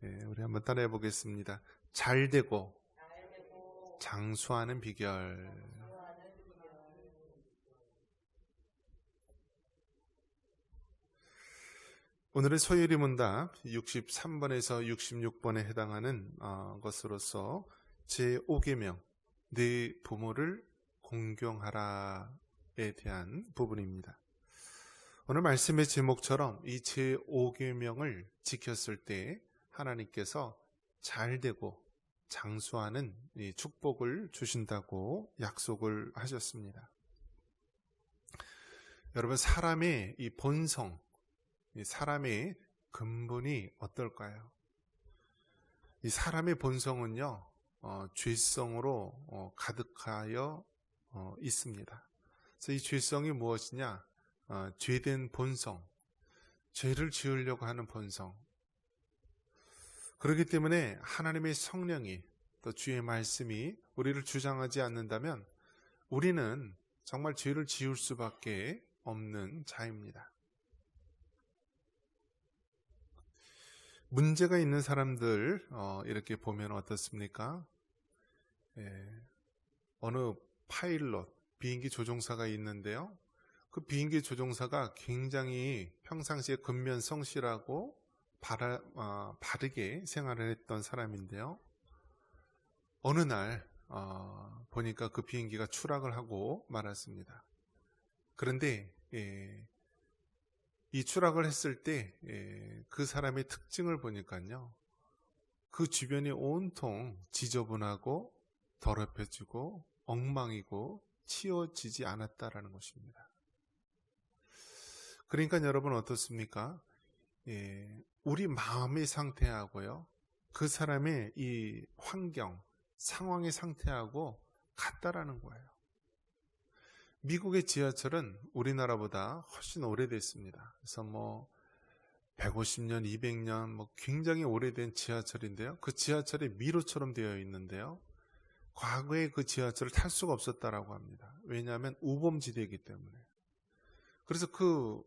우리 한번 따라해 보겠습니다. 잘 되고 장수하는 비결. 오늘의 소요리 문답 63번에서 66번에 해당하는 것으로서 제5계명 네 부모를 공경하라에 대한 부분입니다. 오늘 말씀의 제목처럼 이 제5계명을 지켰을 때 하나님께서 잘되고 장수하는 이 축복을 주신다고 약속을 하셨습니다. 여러분, 사람의 이 본성, 이 사람의 근본이 어떨까요? 이 사람의 본성은요, 죄성으로 가득하여 있습니다. 그래서 이 죄성이 무엇이냐? 죄된 본성, 죄를 지으려고 하는 본성. 그렇기 때문에 하나님의 성령이 또 주의 말씀이 우리를 주장하지 않는다면 우리는 정말 죄를 지을 수밖에 없는 자입니다. 문제가 있는 사람들 이렇게 보면 어떻습니까? 어느 파일럿, 비행기 조종사가 있는데요. 그 비행기 조종사가 굉장히 평상시에 근면성실하고 바르게 생활을 했던 사람인데요. 어느 날 보니까 그 비행기가 추락을 하고 말았습니다. 그런데 이 추락을 했을 때 그 사람의 특징을 보니까요, 그 주변이 온통 지저분하고 더럽혀지고 엉망이고 치워지지 않았다라는 것입니다. 그러니까 여러분 어떻습니까? 우리 마음의 상태하고요, 그 사람의 이 환경, 상황의 상태하고 같다라는 거예요. 미국의 지하철은 우리나라보다 훨씬 오래됐습니다. 그래서 150년, 200년 굉장히 오래된 지하철인데요. 그 지하철이 미로처럼 되어 있는데요. 과거에 그 지하철을 탈 수가 없었다라고 합니다. 왜냐하면 우범지대이기 때문에. 그래서 그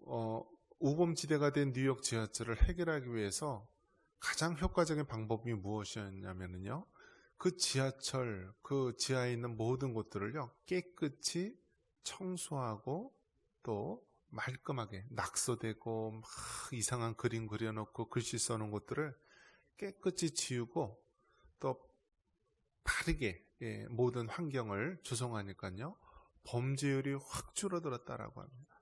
우범지대가 된 뉴욕 지하철을 해결하기 위해서 가장 효과적인 방법이 무엇이었냐면요, 그 지하철, 그 지하에 있는 모든 곳들을요, 깨끗이 청소하고 또 말끔하게 낙서되고 막 이상한 그림 그려놓고 글씨 써놓은 것들을 깨끗이 지우고 또 바르게 모든 환경을 조성하니까요, 범죄율이 확 줄어들었다라고 합니다.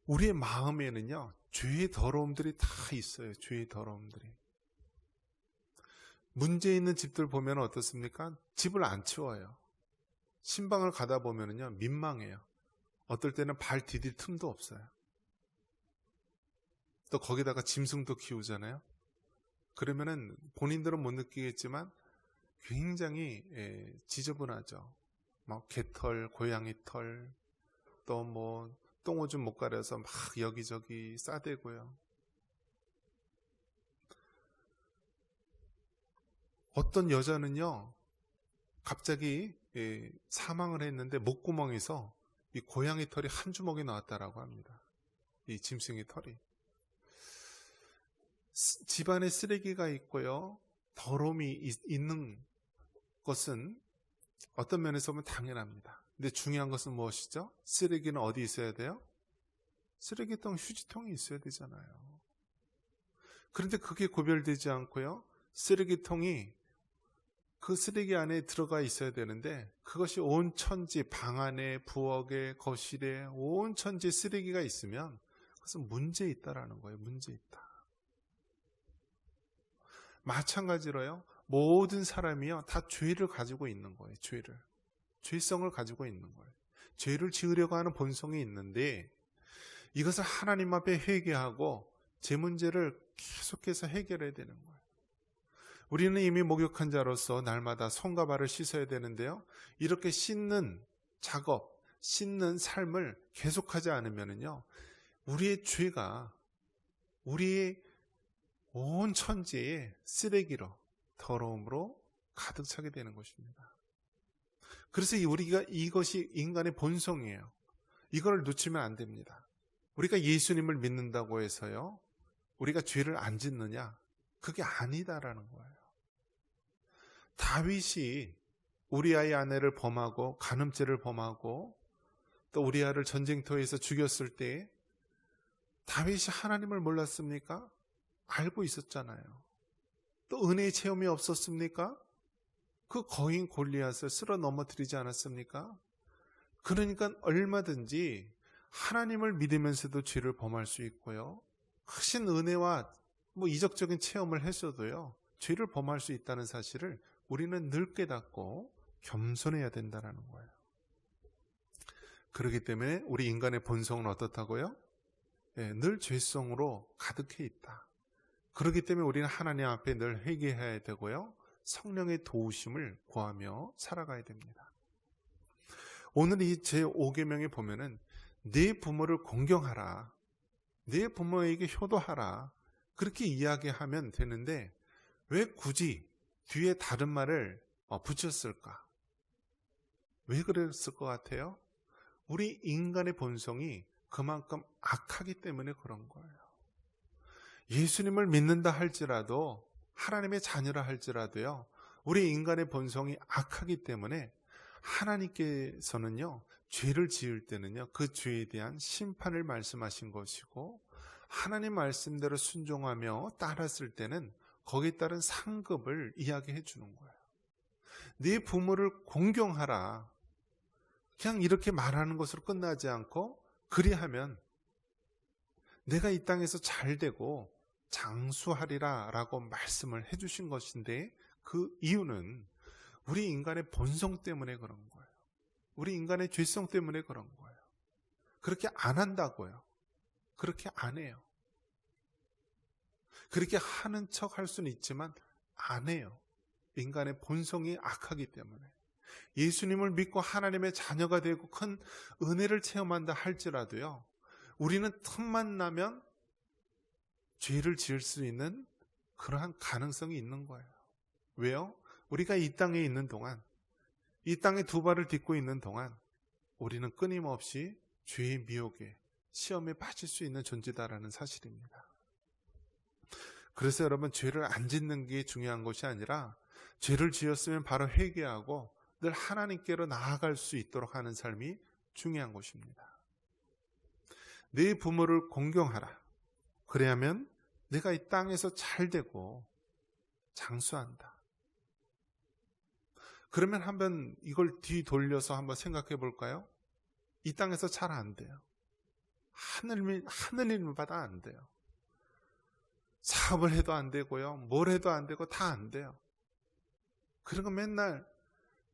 우리의 마음에는요, 죄의 더러움들이 다 있어요. 죄의 더러움들이. 문제 있는 집들 보면 어떻습니까? 집을 안 치워요. 신방을 가다 보면은요, 민망해요. 어떨 때는 발 디딜 틈도 없어요. 또 거기다가 짐승도 키우잖아요. 그러면은 본인들은 못 느끼겠지만 굉장히 지저분하죠. 막 개털, 고양이 털, 또 똥오줌 못 가려서 막 여기저기 싸대고요. 어떤 여자는요, 갑자기 사망을 했는데 목구멍에서 이 고양이 털이 한 주먹이 나왔다라고 합니다. 이 짐승의 털이. 집안에 쓰레기가 있고요, 더러움이 있는 것은 어떤 면에서 보면 당연합니다. 근데 중요한 것은 무엇이죠? 쓰레기는 어디 있어야 돼요? 쓰레기통, 휴지통이 있어야 되잖아요. 그런데 그게 구별되지 않고요, 쓰레기통이 그 쓰레기 안에 들어가 있어야 되는데 그것이 온 천지, 방 안에, 부엌에, 거실에 온 천지 쓰레기가 있으면 그것은 문제 있다라는 거예요. 문제 있다. 마찬가지로요, 모든 사람이요, 다 죄를 가지고 있는 거예요. 죄성을 가지고 있는 거예요. 죄를 지으려고 하는 본성이 있는데 이것을 하나님 앞에 회개하고 제 문제를 계속해서 해결해야 되는 거예요. 우리는 이미 목욕한 자로서 날마다 손과 발을 씻어야 되는데요, 이렇게 씻는 작업, 씻는 삶을 계속하지 않으면요, 우리의 죄가 우리의 온 천지에 쓰레기로, 더러움으로 가득 차게 되는 것입니다. 그래서 우리가 이것이 인간의 본성이에요. 이걸 놓치면 안 됩니다. 우리가 예수님을 믿는다고 해서요, 우리가 죄를 안 짓느냐? 그게 아니다라는 거예요. 다윗이 우리아의 아내를 범하고 간음죄를 범하고 또 우리아를 전쟁터에서 죽였을 때 다윗이 하나님을 몰랐습니까? 알고 있었잖아요. 또 은혜의 체험이 없었습니까? 그 거인 골리앗을 쓸어 넘어뜨리지 않았습니까? 그러니까 얼마든지 하나님을 믿으면서도 죄를 범할 수 있고요. 크신 은혜와 이적적인 체험을 했어도요, 죄를 범할 수 있다는 사실을 우리는 늘 깨닫고 겸손해야 된다는 거예요. 그렇기 때문에 우리 인간의 본성은 어떻다고요? 늘 죄성으로 가득해 있다. 그렇기 때문에 우리는 하나님 앞에 늘 회개해야 되고요, 성령의 도우심을 구하며 살아가야 됩니다. 오늘 이 제5계명에 보면은 네 부모를 공경하라, 네 부모에게 효도하라, 그렇게 이야기하면 되는데 왜 굳이 뒤에 다른 말을 붙였을까? 왜 그랬을 것 같아요? 우리 인간의 본성이 그만큼 악하기 때문에 그런 거예요. 예수님을 믿는다 할지라도, 하나님의 자녀라 할지라도요, 우리 인간의 본성이 악하기 때문에 하나님께서는요, 죄를 지을 때는요, 그 죄에 대한 심판을 말씀하신 것이고, 하나님 말씀대로 순종하며 따랐을 때는 거기에 따른 상급을 이야기해 주는 거예요. 네 부모를 공경하라, 그냥 이렇게 말하는 것으로 끝나지 않고, 그리하면 내가 이 땅에서 잘 되고 장수하리라 라고 말씀을 해주신 것인데, 그 이유는 우리 인간의 본성 때문에 그런 거예요. 우리 인간의 죄성 때문에 그런 거예요. 그렇게 안 한다고요. 그렇게 안 해요. 그렇게 하는 척 할 수는 있지만 안 해요. 인간의 본성이 악하기 때문에. 예수님을 믿고 하나님의 자녀가 되고 큰 은혜를 체험한다 할지라도요, 우리는 틈만 나면 죄를 지을 수 있는 그러한 가능성이 있는 거예요. 왜요? 우리가 이 땅에 있는 동안, 이 땅에 두 발을 딛고 있는 동안 우리는 끊임없이 죄의 미혹에, 시험에 빠질 수 있는 존재다라는 사실입니다. 그래서 여러분, 죄를 안 짓는 게 중요한 것이 아니라 죄를 지었으면 바로 회개하고 늘 하나님께로 나아갈 수 있도록 하는 삶이 중요한 것입니다. 네 부모를 공경하라. 그래야면 내가 이 땅에서 잘 되고 장수한다. 그러면 한번 이걸 뒤돌려서 한번 생각해 볼까요? 이 땅에서 잘 안 돼요. 하늘님보다 안 돼요. 사업을 해도 안 되고요, 뭘 해도 안 되고 다 안 돼요. 그리고 맨날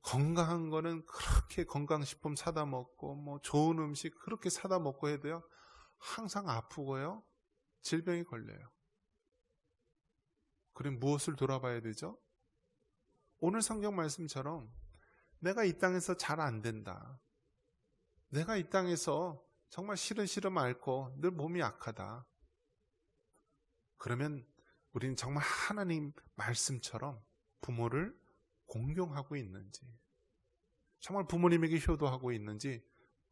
건강한 거는 그렇게 건강식품 사다 먹고 좋은 음식 그렇게 사다 먹고 해도요, 항상 아프고요, 질병이 걸려요. 그럼 무엇을 돌아봐야 되죠? 오늘 성경 말씀처럼 내가 이 땅에서 잘 안 된다, 내가 이 땅에서 정말 싫음 앓고 늘 몸이 약하다, 그러면 우리는 정말 하나님 말씀처럼 부모를 공경하고 있는지, 정말 부모님에게 효도하고 있는지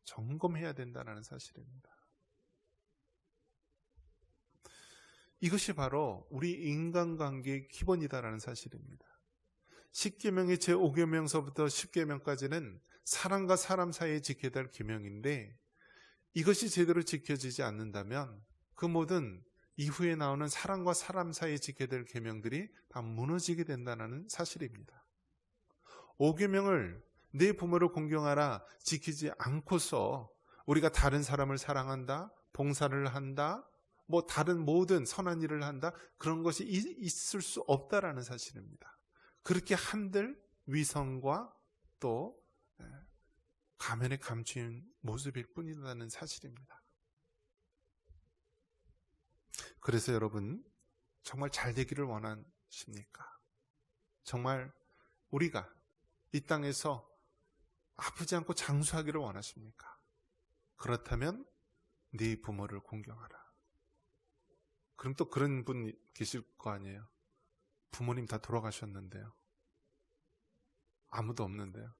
점검해야 된다는 사실입니다. 이것이 바로 우리 인간관계의 기본이다라는 사실입니다. 10계명의 제5계명서부터 10계명까지는 사람과 사람 사이에 지켜야 될 계명인데, 이것이 제대로 지켜지지 않는다면 그 모든 이후에 나오는 사람과 사람 사이에 지켜야 될 계명들이 다 무너지게 된다는 사실입니다. 5계명을 내 부모를 공경하라 지키지 않고서 우리가 다른 사람을 사랑한다, 봉사를 한다, 다른 모든 선한 일을 한다, 그런 것이 있을 수 없다라는 사실입니다. 그렇게 한들 위선과 또 가면에 감춘 모습일 뿐이라는 사실입니다. 그래서 여러분, 정말 잘 되기를 원하십니까? 정말 우리가 이 땅에서 아프지 않고 장수하기를 원하십니까? 그렇다면 네 부모를 공경하라. 그럼 또 그런 분 계실 거 아니에요? 부모님 다 돌아가셨는데요, 아무도 없는데요.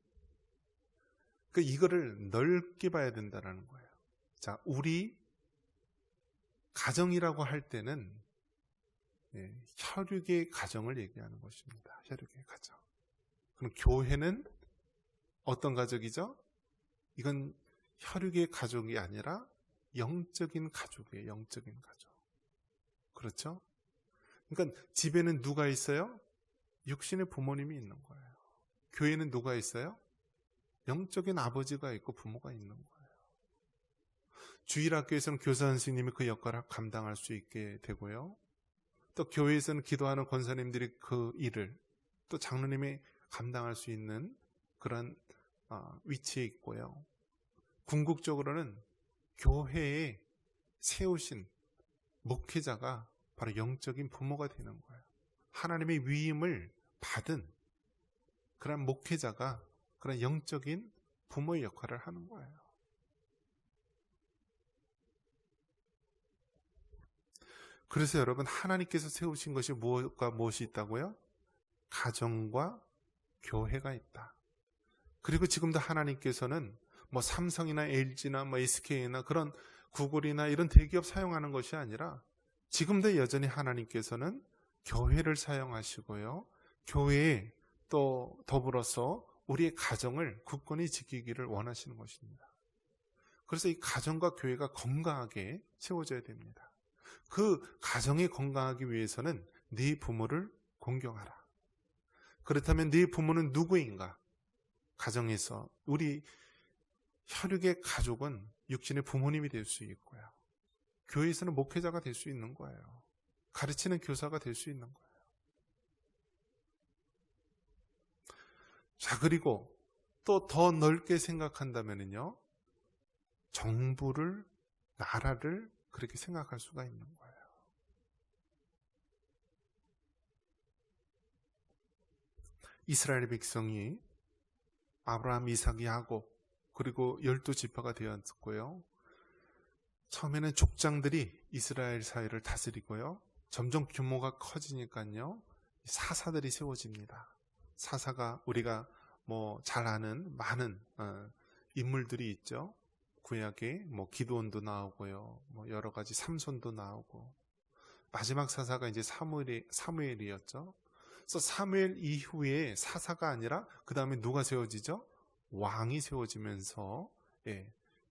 이거를 넓게 봐야 된다는 거예요. 자, 우리 가정이라고 할 때는 혈육의 가정을 얘기하는 것입니다. 혈육의 가정. 그럼 교회는 어떤 가족이죠? 이건 혈육의 가족이 아니라 영적인 가족이에요. 영적인 가족. 그렇죠? 그러니까 집에는 누가 있어요? 육신의 부모님이 있는 거예요. 교회는 누가 있어요? 영적인 아버지가 있고 부모가 있는 거예요. 주일학교에서는 교사 선생님이 그 역할을 감당할 수 있게 되고요. 또 교회에서는 기도하는 권사님들이 그 일을, 또 장로님이 감당할 수 있는 그런 위치에 있고요. 궁극적으로는 교회에 세우신 목회자가 바로 영적인 부모가 되는 거예요. 하나님의 위임을 받은 그런 목회자가 그런 영적인 부모의 역할을 하는 거예요. 그래서 여러분, 하나님께서 세우신 것이 무엇이 있다고요? 가정과 교회가 있다. 그리고 지금도 하나님께서는 삼성이나 LG나 SK나 그런 구글이나 이런 대기업 사용하는 것이 아니라 지금도 여전히 하나님께서는 교회를 사용하시고요. 교회에 또 더불어서 우리의 가정을 굳건히 지키기를 원하시는 것입니다. 그래서 이 가정과 교회가 건강하게 세워져야 됩니다. 그 가정이 건강하기 위해서는 네 부모를 공경하라. 그렇다면 네 부모는 누구인가? 가정에서 우리 혈육의 가족은 육신의 부모님이 될 수 있고요. 교회에서는 목회자가 될 수 있는 거예요. 가르치는 교사가 될 수 있는 거예요. 자, 그리고 또 더 넓게 생각한다면요, 정부를, 나라를 그렇게 생각할 수가 있는 거예요. 이스라엘 백성이 아브라함, 이삭, 야곱 그리고 12지파가 되었고요. 처음에는 족장들이 이스라엘 사회를 다스리고요. 점점 규모가 커지니까요, 사사들이 세워집니다. 사사가 우리가 잘 아는 많은 인물들이 있죠. 구약에 기드온도 나오고요. 여러 가지 삼손도 나오고, 마지막 사사가 이제 사무엘이었죠. 그래서 사무엘 이후에 사사가 아니라 그 다음에 누가 세워지죠? 왕이 세워지면서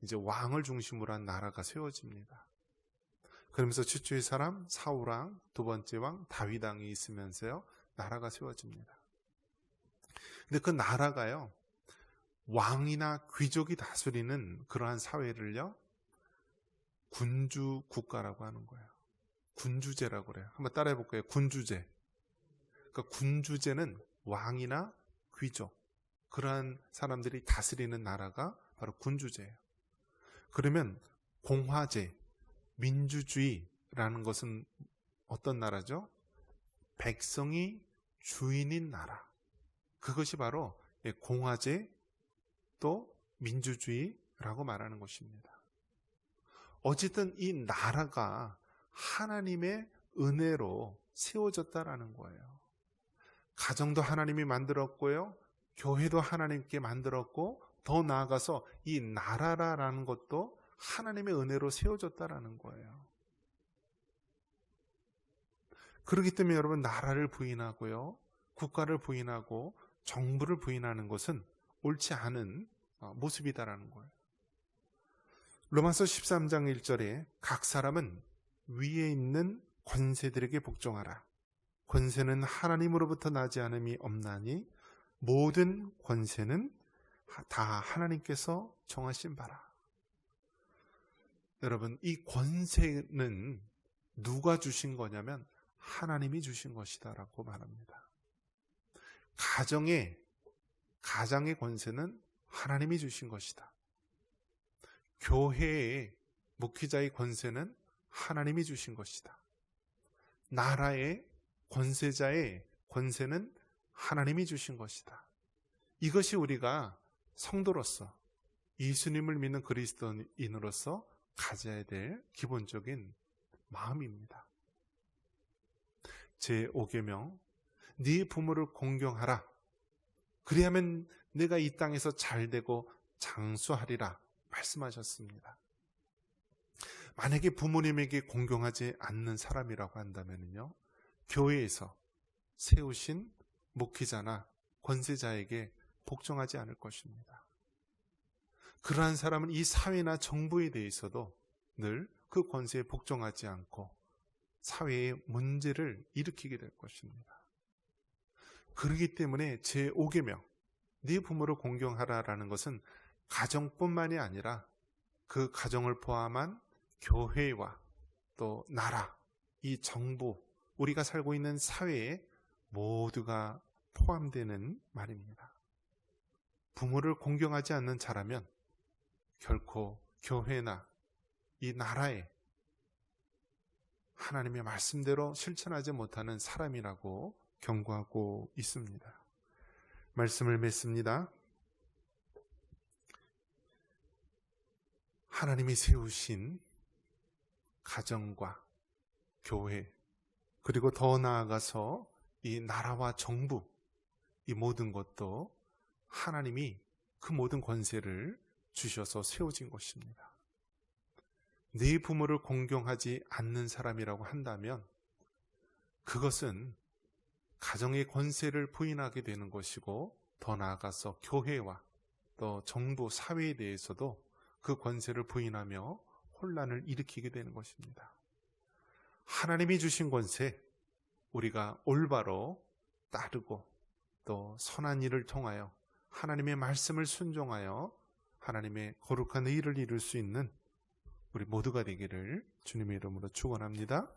이제 왕을 중심으로 한 나라가 세워집니다. 그러면서 최초의 사람 사울왕, 두 번째 왕 다윗왕이 있으면서요, 나라가 세워집니다. 근데 그 나라가요, 왕이나 귀족이 다스리는 그러한 사회를요, 군주 국가라고 하는 거예요. 군주제라고 그래요. 한번 따라해 볼까요? 군주제. 그러니까 군주제는 왕이나 귀족, 그러한 사람들이 다스리는 나라가 바로 군주제예요. 그러면 공화제, 민주주의라는 것은 어떤 나라죠? 백성이 주인인 나라. 그것이 바로 공화제 또 민주주의라고 말하는 것입니다. 어쨌든 이 나라가 하나님의 은혜로 세워졌다라는 거예요. 가정도 하나님이 만들었고요, 교회도 하나님께 만들었고, 더 나아가서 이 나라라는 것도 하나님의 은혜로 세워졌다라는 거예요. 그렇기 때문에 여러분, 나라를 부인하고요, 국가를 부인하고 정부를 부인하는 것은 옳지 않은 모습이다라는 거예요. 로마서 13장 1절에 각 사람은 위에 있는 권세들에게 복종하라. 권세는 하나님으로부터 나지 않음이 없나니 모든 권세는 다 하나님께서 정하신 바라. 여러분, 이 권세는 누가 주신 거냐면 하나님이 주신 것이다 라고 말합니다. 가장의 권세는 하나님이 주신 것이다. 교회의 목회자의 권세는 하나님이 주신 것이다. 나라의 권세자의 권세는 하나님이 주신 것이다. 이것이 우리가 성도로서, 예수님을 믿는 그리스도인으로서 가져야 될 기본적인 마음입니다. 제5계명, 네 부모를 공경하라. 그리하면 내가 이 땅에서 잘되고 장수하리라 말씀하셨습니다. 만약에 부모님에게 공경하지 않는 사람이라고 한다면요, 교회에서 세우신 목회자나 권세자에게 복종하지 않을 것입니다. 그러한 사람은 이 사회나 정부에 대해서도 늘 그 권세에 복종하지 않고 사회의 문제를 일으키게 될 것입니다. 그렇기 때문에 제5계명 네 부모를 공경하라라는 것은 가정뿐만이 아니라 그 가정을 포함한 교회와 또 나라, 이 정부, 우리가 살고 있는 사회에 모두가 포함되는 말입니다. 부모를 공경하지 않는 자라면 결코 교회나 이 나라에 하나님의 말씀대로 실천하지 못하는 사람이라고 경고하고 있습니다. 말씀을 맺습니다. 하나님이 세우신 가정과 교회, 그리고 더 나아가서 이 나라와 정부, 이 모든 것도 하나님이 그 모든 권세를 주셔서 세워진 것입니다. 네 부모를 공경하지 않는 사람이라고 한다면 그것은 가정의 권세를 부인하게 되는 것이고, 더 나아가서 교회와 또 정부, 사회에 대해서도 그 권세를 부인하며 혼란을 일으키게 되는 것입니다. 하나님이 주신 권세, 우리가 올바로 따르고 또 선한 일을 통하여 하나님의 말씀을 순종하여 하나님의 거룩한 의를 이룰 수 있는 우리 모두가 되기를 주님의 이름으로 축원합니다.